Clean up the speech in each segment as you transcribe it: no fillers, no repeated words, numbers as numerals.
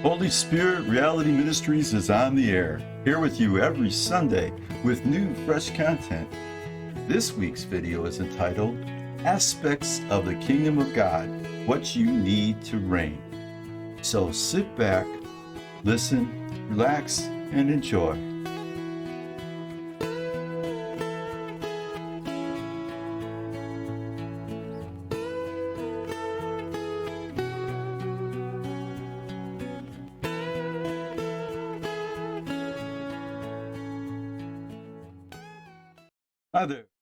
Holy Spirit Reality Ministries is on the air, here with you every Sunday with new, fresh content. This week's video is entitled, Aspects of the Kingdom of God, What You Need to Reign. So sit back, listen, relax, and enjoy.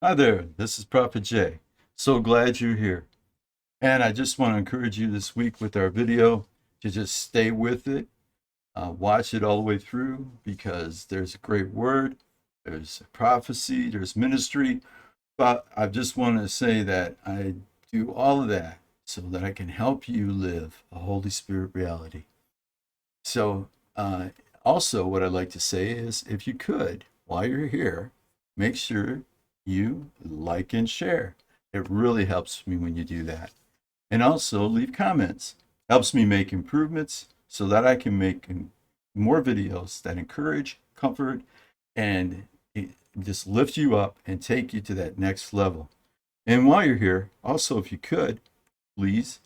Hi there, this is Prophet Jay. So glad you're here. And I just want to encourage you this week with our video to just stay with it, watch it all the way through, because there's a great word, there's a prophecy, there's ministry. But I just want to say that I do all of that so that I can help you live a Holy Spirit reality. So also what I'd like to say is, if you could, while you're here, make sure you like and share. It really helps me when you do that. And also leave comments. Helps me make improvements so that I can make more videos that encourage, comfort, and just lift you up and take you to that next level. And while you're here, also, if you could, please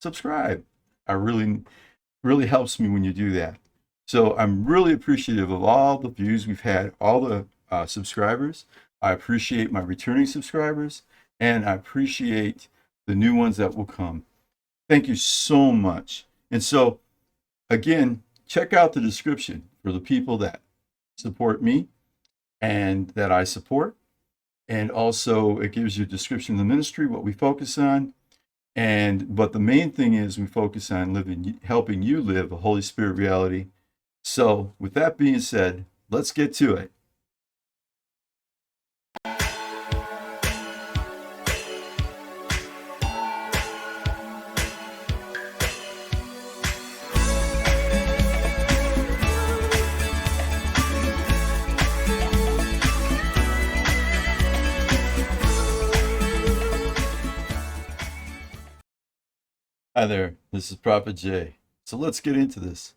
subscribe. I really helps me when you do that. So I'm really appreciative of all the views we've had, all the subscribers. I appreciate my returning subscribers, and I appreciate the new ones that will come. Thank you so much. And so, again, check out the description for the people that support me and that I support. And also, it gives you a description of the ministry, what we focus on. But the main thing is we focus on helping you live a Holy Spirit reality. So, with that being said, let's get to it. Hi there, this is Prophet Jay. So let's get into this.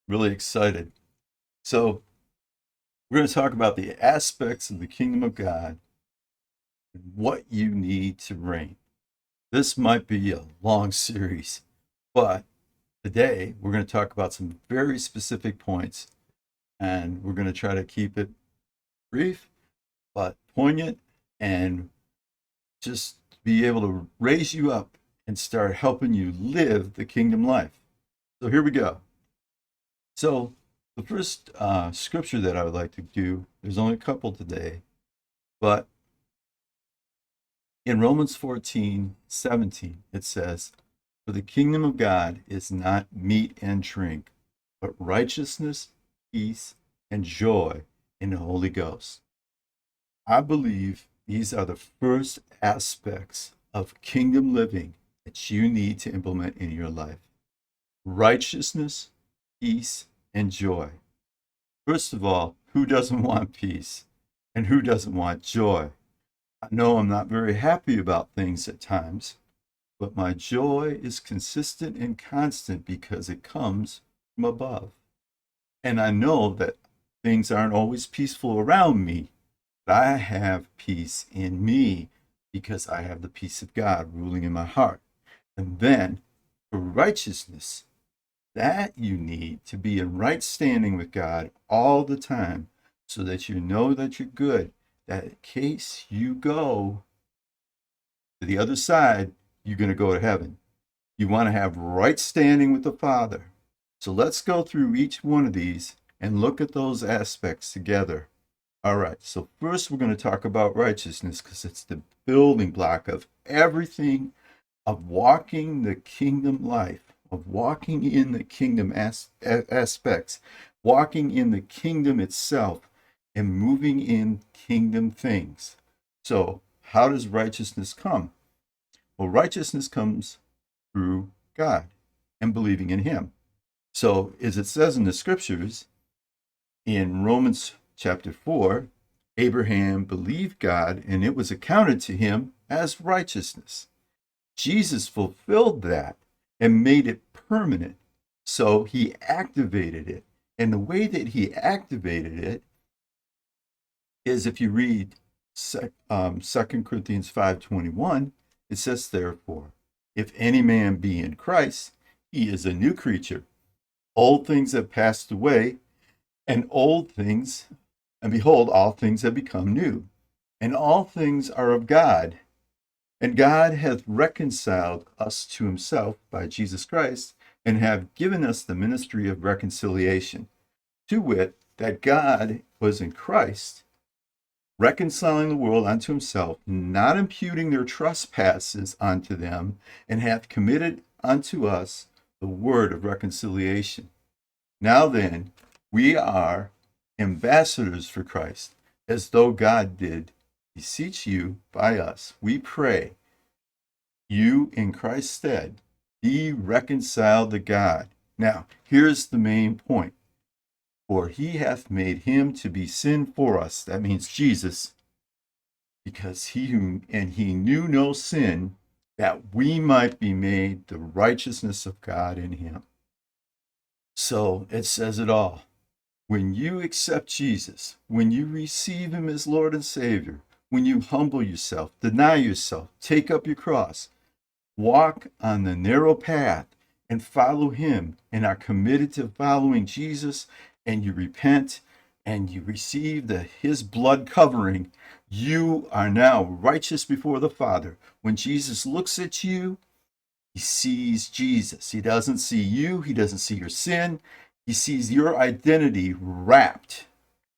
Really excited. So we're going to talk about the aspects of the kingdom of God and what you need to reign. This might be a long series, but today we're going to talk about some very specific points, and we're going to try to keep it brief but poignant and just be able to raise you up and start helping you live the kingdom life. So here we go. So the first scripture that I would like to do, there's only a couple today, but in Romans 14:17, it says, "For the kingdom of God is not meat and drink, but righteousness, peace, and joy in the Holy Ghost." I believe these are the first aspects of kingdom living that you need to implement in your life. Righteousness, peace, and joy. First of all, who doesn't want peace? And who doesn't want joy? I know I'm not very happy about things at times, but my joy is consistent and constant because it comes from above. And I know that things aren't always peaceful around me, but I have peace in me because I have the peace of God ruling in my heart. And then for righteousness, that you need to be in right standing with God all the time so that you know that you're good, that in case you go to the other side, you're going to go to heaven. You want to have right standing with the Father. So let's go through each one of these and look at those aspects together. All right, so first we're going to talk about righteousness because it's the building block of everything, of walking the kingdom life, of walking in the kingdom aspects, walking in the kingdom itself, and moving in kingdom things. So how does righteousness come? Well, righteousness comes through God and believing in Him. So as it says in the scriptures, in Romans chapter 4, Abraham believed God and it was accounted to him as righteousness. Jesus fulfilled that and made it permanent. So he activated it. And the way that he activated it is, if you read 2 Corinthians 5:21, it says, therefore, if any man be in Christ, he is a new creature. Old things have passed away, and behold, all things have become new. And all things are of God. And God hath reconciled us to himself by Jesus Christ, and have given us the ministry of reconciliation, to wit, that God was in Christ, reconciling the world unto himself, not imputing their trespasses unto them, and hath committed unto us the word of reconciliation. Now then, we are ambassadors for Christ, as though God did beseech you by us. We pray you in Christ's stead be reconciled to God. Now, here's the main point. For he hath made him to be sin for us. That means Jesus, because he knew no sin, that we might be made the righteousness of God in him. So it says it all. When you accept Jesus, when you receive him as Lord and Savior, when you humble yourself, deny yourself, take up your cross, walk on the narrow path and follow him, and are committed to following Jesus, and you repent and you receive his blood covering, you are now righteous before the Father. When Jesus looks at you, he sees Jesus. He doesn't see you. He doesn't see your sin. He sees your identity wrapped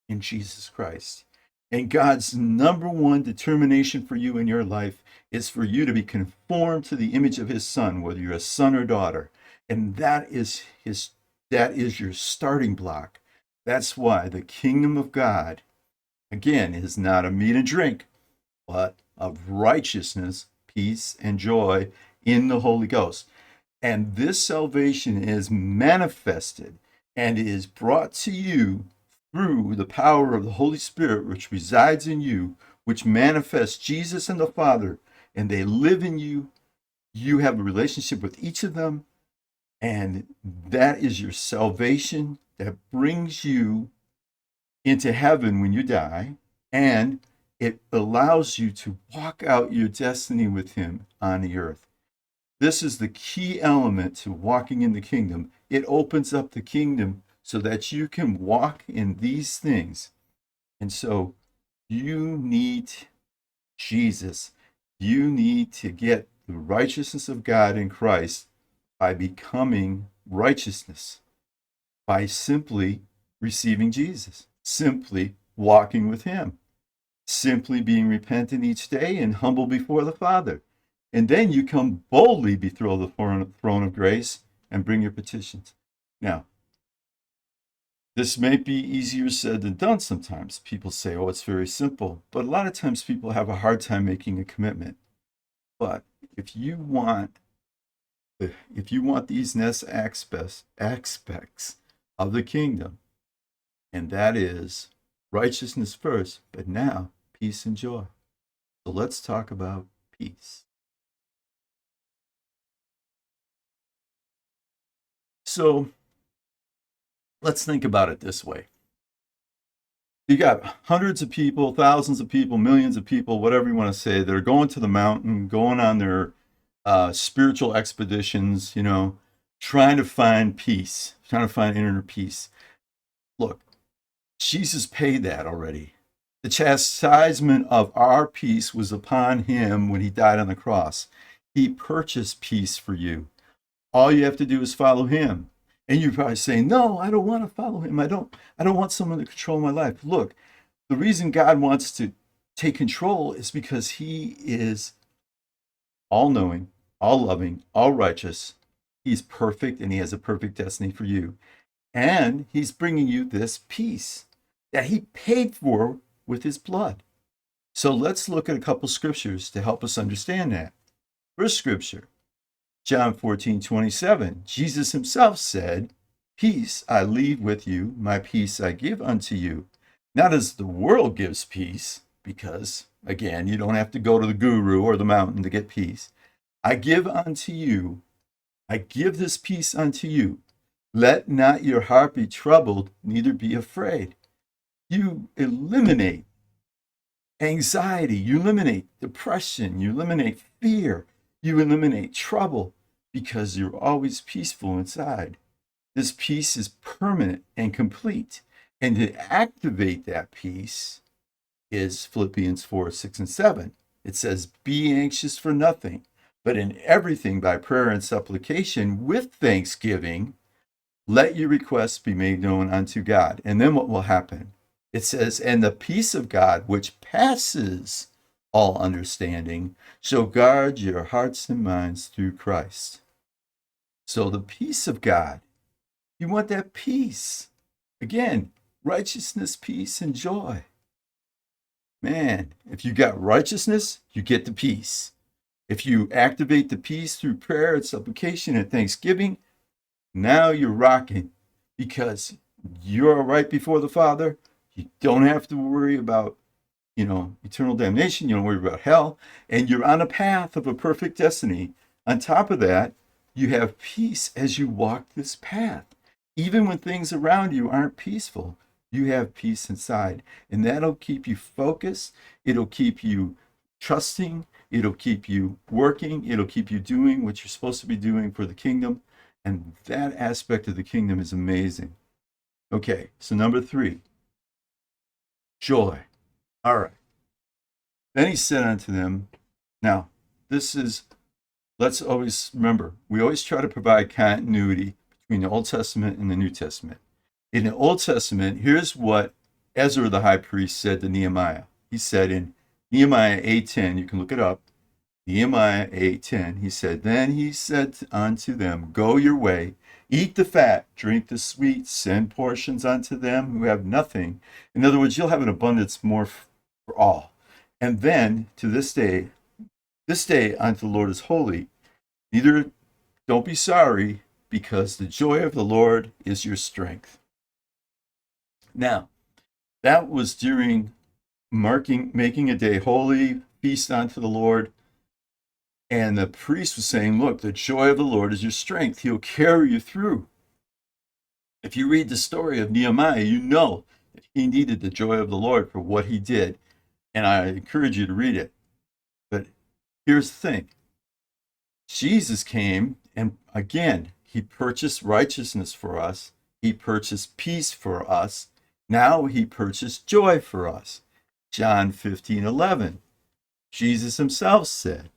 in Jesus Christ. And God's number one determination for you in your life is for you to be conformed to the image of his Son, whether you're a son or daughter. And that is your starting block. That's why the kingdom of God, again, is not of meat and drink, but of righteousness, peace, and joy in the Holy Ghost. And this salvation is manifested and is brought to you through the power of the Holy Spirit, which resides in you, which manifests Jesus and the Father, and they live in you. You have a relationship with each of them, and that is your salvation that brings you into heaven when you die, and it allows you to walk out your destiny with him on the earth. This is the key element to walking in the kingdom. It opens up the kingdom so that you can walk in these things. And so you need Jesus. You need to get the righteousness of God in Christ by becoming righteousness, by simply receiving Jesus, simply walking with him, simply being repentant each day and humble before the Father. And then you come boldly before the throne of grace and bring your petitions. Now, this may be easier said than done sometimes. People say, oh, it's very simple. But a lot of times people have a hard time making a commitment. But if you want these next aspects of the kingdom, and that is righteousness first, but now peace and joy. So let's talk about peace. So let's think about it this way. You got hundreds of people, thousands of people, millions of people, whatever you want to say, that are going to the mountain, going on their spiritual expeditions, trying to find peace, trying to find inner peace. Look, Jesus paid that already. The chastisement of our peace was upon him when he died on the cross. He purchased peace for you. All you have to do is follow him. And you're probably saying, no, I don't want to follow him. I don't want someone to control my life. Look, the reason God wants to take control is because he is all-knowing, all-loving, all-righteous. He's perfect, and he has a perfect destiny for you. And he's bringing you this peace that he paid for with his blood. So let's look at a couple scriptures to help us understand that. First scripture, John 14:27, Jesus himself said, peace I leave with you, my peace I give unto you. Not as the world gives peace, because, again, you don't have to go to the guru or the mountain to get peace. I give unto you I give this peace unto you. Let not your heart be troubled, neither be afraid. You eliminate anxiety, you eliminate depression, you eliminate fear, you eliminate trouble because you're always peaceful inside. This peace is permanent and complete. And to activate that peace is Philippians 4, 6, and 7. It says, be anxious for nothing, but in everything by prayer and supplication with thanksgiving, let your requests be made known unto God. And then what will happen? It says, and the peace of God, which passes all understanding, shall guard your hearts and minds through Christ. So the peace of God, you want that peace. Again, righteousness, peace, and joy. Man, if you got righteousness, you get the peace. If you activate the peace through prayer and supplication and thanksgiving, now you're rocking because you're right before the Father. You don't have to worry about, eternal damnation. You don't worry about hell. And you're on a path of a perfect destiny. On top of that, you have peace as you walk this path. Even when things around you aren't peaceful, you have peace inside. And that'll keep you focused. It'll keep you trusting. It'll keep you working. It'll keep you doing what you're supposed to be doing for the kingdom. And that aspect of the kingdom is amazing. Okay, so number 3, joy. All right. Then he said unto them, now, let's always remember, we always try to provide continuity between the Old Testament and the New Testament. In the Old Testament, here's what Ezra the high priest said to Nehemiah. He said in Nehemiah 8:10, you can look it up, Nehemiah 8:10, he said, then he said unto them, go your way, eat the fat, drink the sweet, send portions unto them who have nothing. In other words, you'll have an abundance more for all. And then to this day unto the Lord is holy. Neither don't be sorry, because the joy of the Lord is your strength. Now, that was during making a day holy, feast unto the Lord. And the priest was saying, look, the joy of the Lord is your strength. He'll carry you through. If you read the story of Nehemiah, you know that he needed the joy of the Lord for what he did. And I encourage you to read it. But here's the thing. Jesus came, and again, he purchased righteousness for us. He purchased peace for us. Now he purchased joy for us. John 15:11. Jesus himself said,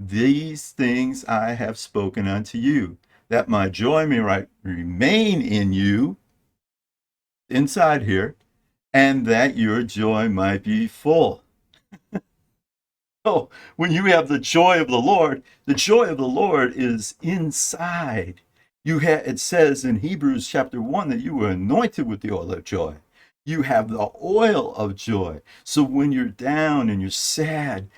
these things I have spoken unto you, that my joy may remain in you, inside here, and that your joy might be full. So when you have the joy of the Lord is inside. It says in Hebrews chapter 1 that you were anointed with the oil of joy. You have the oil of joy. So when you're down and you're sad,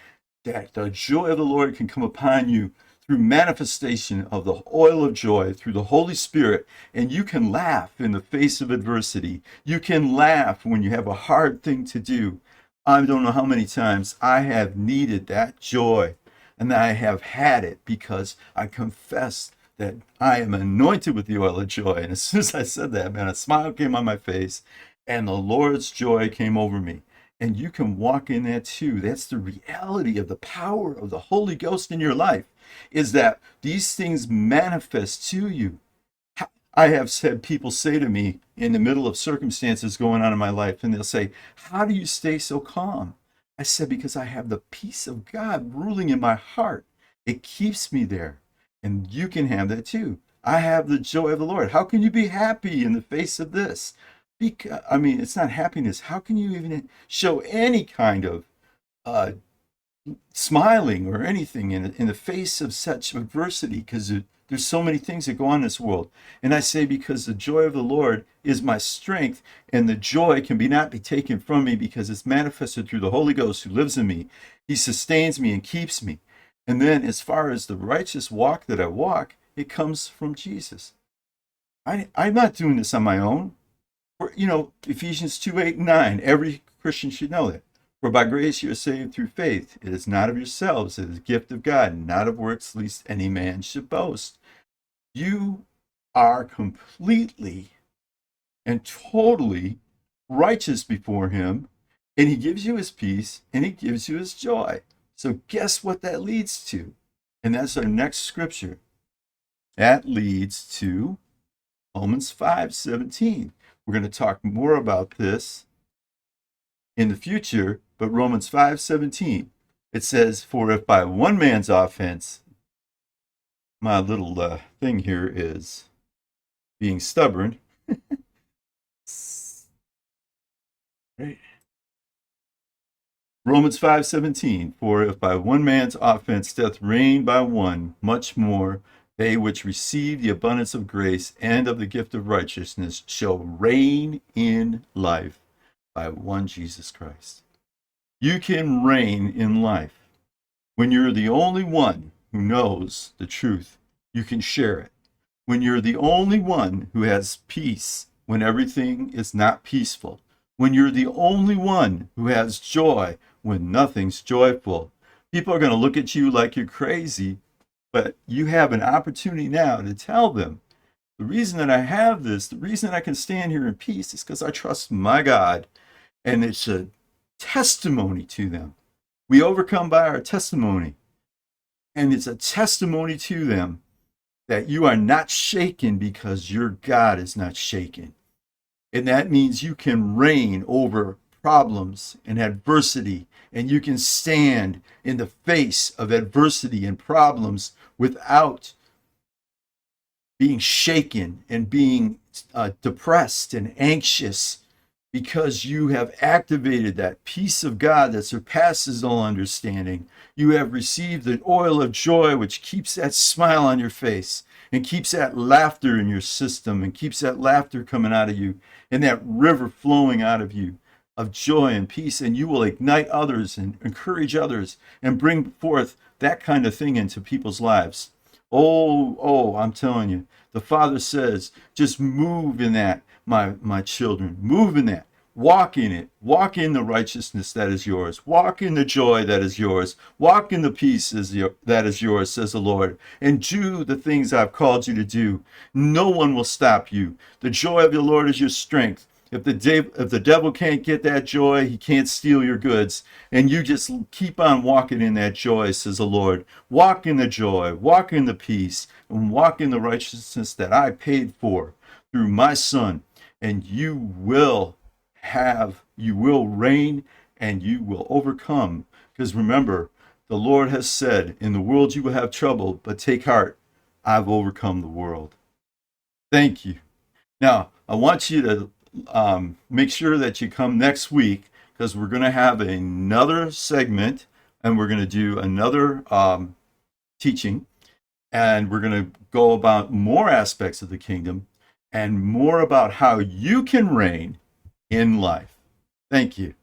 that the joy of the Lord can come upon you through manifestation of the oil of joy, through the Holy Spirit, and you can laugh in the face of adversity. You can laugh when you have a hard thing to do. I don't know how many times I have needed that joy, and I have had it because I confess that I am anointed with the oil of joy. And as soon as I said that, man, a smile came on my face, and the Lord's joy came over me. And you can walk in that too. That's the reality of the power of the Holy Ghost in your life, is that these things manifest to you. I have had people say to me in the middle of circumstances going on in my life, and they'll say, how do you stay so calm? I said, because I have the peace of God ruling in my heart. It keeps me there. And you can have that too. I have the joy of the Lord. How can you be happy in the face of this? It's not happiness. How can you even show any kind of smiling or anything in the face of such adversity? Because there's so many things that go on in this world. And I say, because the joy of the Lord is my strength, and the joy can not be taken from me because it's manifested through the Holy Ghost who lives in me. He sustains me and keeps me. And then as far as the righteous walk that I walk, it comes from Jesus. I'm not doing this on my own. Ephesians 2:8-9, every Christian should know that. For by grace you are saved through faith. It is not of yourselves, it is a gift of God, not of works, lest any man should boast. You are completely and totally righteous before him, and he gives you his peace and he gives you his joy. So guess what that leads to? And that's our next scripture. That leads to Romans 5:17. We're going to talk more about this in the future, but Romans 5:17, it says, for if by one man's offense, my little thing here is being stubborn. Right. Romans 5:17, for if by one man's offense death reigned by one, much more they which receive the abundance of grace and of the gift of righteousness shall reign in life by one Jesus Christ. You can reign in life. When you're the only one who knows the truth, you can share it. When you're the only one who has peace when everything is not peaceful. When you're the only one who has joy when nothing's joyful. People are going to look at you like you're crazy, but you have an opportunity now to tell them, the reason that I have this, the reason I can stand here in peace is because I trust my God, and it's a testimony to them. We overcome by our testimony, and it's a testimony to them that you are not shaken because your God is not shaken. And that means you can reign over problems and adversity, and you can stand in the face of adversity and problems without being shaken and being depressed and anxious, because you have activated that peace of God that surpasses all understanding. You have received the oil of joy, which keeps that smile on your face and keeps that laughter in your system and keeps that laughter coming out of you and that river flowing out of you of joy and peace. And you will ignite others and encourage others and bring forth that kind of thing into people's lives. Oh, I'm telling you, the Father says, just move in that, my children. Move in that. Walk in it. Walk in the righteousness that is yours. Walk in the joy that is yours. Walk in the peace that is yours, says the Lord. And do the things I've called you to do. No one will stop you. The joy of the Lord is your strength. If the devil can't get that joy, he can't steal your goods. And you just keep on walking in that joy, says the Lord. Walk in the joy, walk in the peace, and walk in the righteousness that I paid for through my Son. And you will reign and you will overcome. Because remember, the Lord has said, in the world you will have trouble, but take heart, I've overcome the world. Thank you. Now, I want you to make sure that you come next week, because we're going to have another segment and we're going to do another teaching, and we're going to go about more aspects of the kingdom and more about how you can reign in life. Thank you.